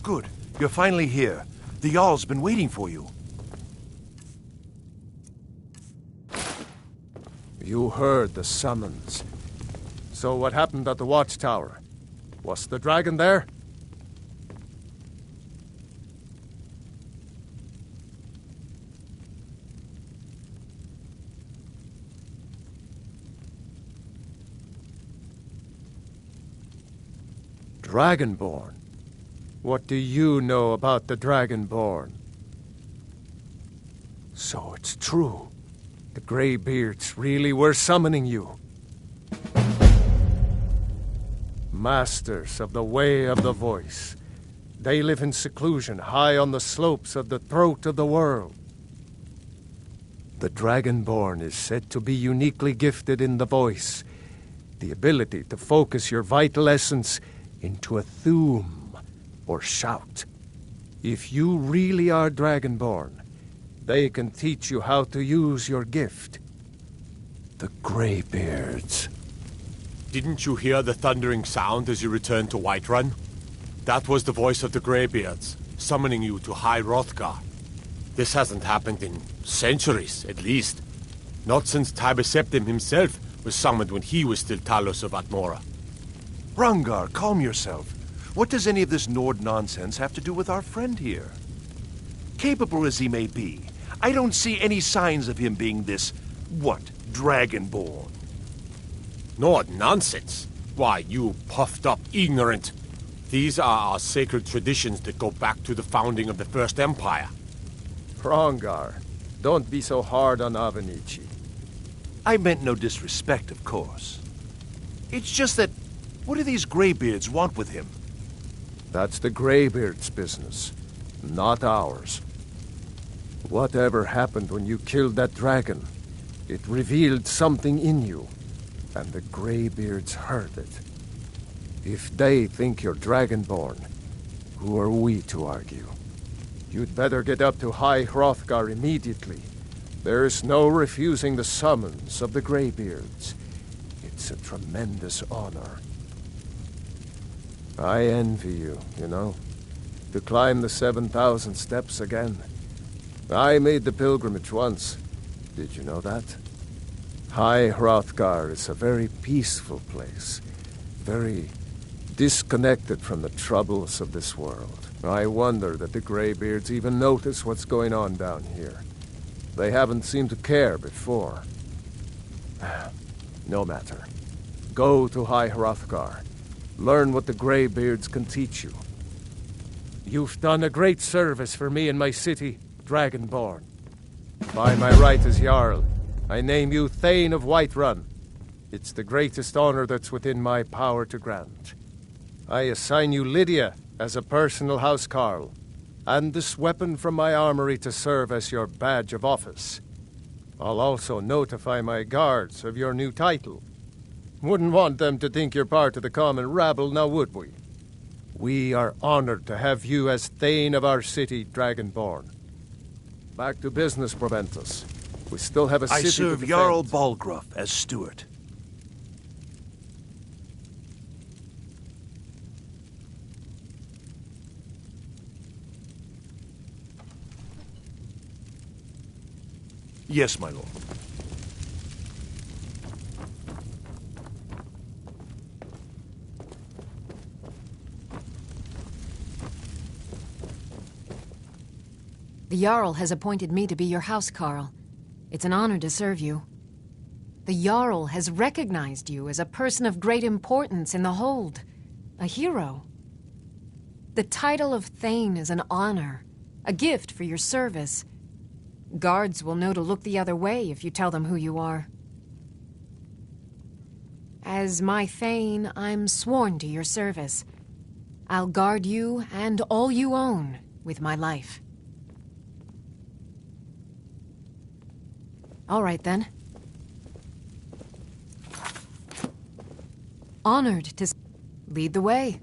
[SPEAKER 12] Good. You're finally here. The Jarl's been waiting for you.
[SPEAKER 2] You heard the summons. So what happened at the watchtower? Was the dragon there? Dragonborn? What do you know about the Dragonborn? So it's true. The Greybeards really were summoning you. Masters of the Way of the Voice. They live in seclusion high on the slopes of the throat of the world. The Dragonborn is said to be uniquely gifted in the voice, the ability to focus your vital essence into a thume or shout. If you really are Dragonborn, they can teach you how to use your gift. The Greybeards.
[SPEAKER 11] Didn't you hear the thundering sound as you returned to Whiterun? That was the voice of the Greybeards, summoning you to High Hrothgar. This hasn't happened in centuries, at least. Not since Tibeseptim himself was summoned when he was still Talos of Atmora.
[SPEAKER 12] Hrongar, calm yourself. What does any of this Nord nonsense have to do with our friend here? Capable as he may be, I don't see any signs of him being this, Dragonborn.
[SPEAKER 11] Nord nonsense? Why, you puffed up ignorant. These are our sacred traditions that go back to the founding of the First Empire.
[SPEAKER 2] Hrongar, don't be so hard on Avenici.
[SPEAKER 12] I meant no disrespect, of course. It's just that, what do these Greybeards want with him?
[SPEAKER 2] That's the Greybeards' business, not ours. Whatever happened when you killed that dragon, it revealed something in you, and the Greybeards heard it. If they think you're Dragonborn, who are we to argue? You'd better get up to High Hrothgar immediately. There's no refusing the summons of the Greybeards. It's a tremendous honor. I envy you, you know, to climb the 7,000 steps again. I made the pilgrimage once. Did you know that? High Hrothgar is a very peaceful place, very disconnected from the troubles of this world. I wonder that the Greybeards even notice what's going on down here. They haven't seemed to care before. No matter. Go to High Hrothgar. Learn what the Greybeards can teach you. You've done a great service for me and my city, Dragonborn. By my right as Jarl, I name you Thane of Whiterun. It's the greatest honor that's within my power to grant. I assign you Lydia as a personal housecarl. and this weapon from my armory to serve as your badge of office. I'll also notify my guards of your new title. Wouldn't want them to think you're part of the common rabble, now would we? We are honored to have you as Thane of our city, Dragonborn. Back to business, Proventus. We still have a city
[SPEAKER 12] I serve
[SPEAKER 2] to
[SPEAKER 12] Jarl
[SPEAKER 2] defend.
[SPEAKER 12] Balgruuf as steward. Yes, my lord.
[SPEAKER 5] The Jarl has appointed me to be your housecarl. It's an honor to serve you. The Jarl has recognized you as a person of great importance in the Hold. A hero. The title of Thane is an honor. A gift for your service. Guards will know to look the other way if you tell them who you are. As my Thane, I'm sworn to your service. I'll guard you and all you own with my life. All right, then. Honored to lead the way.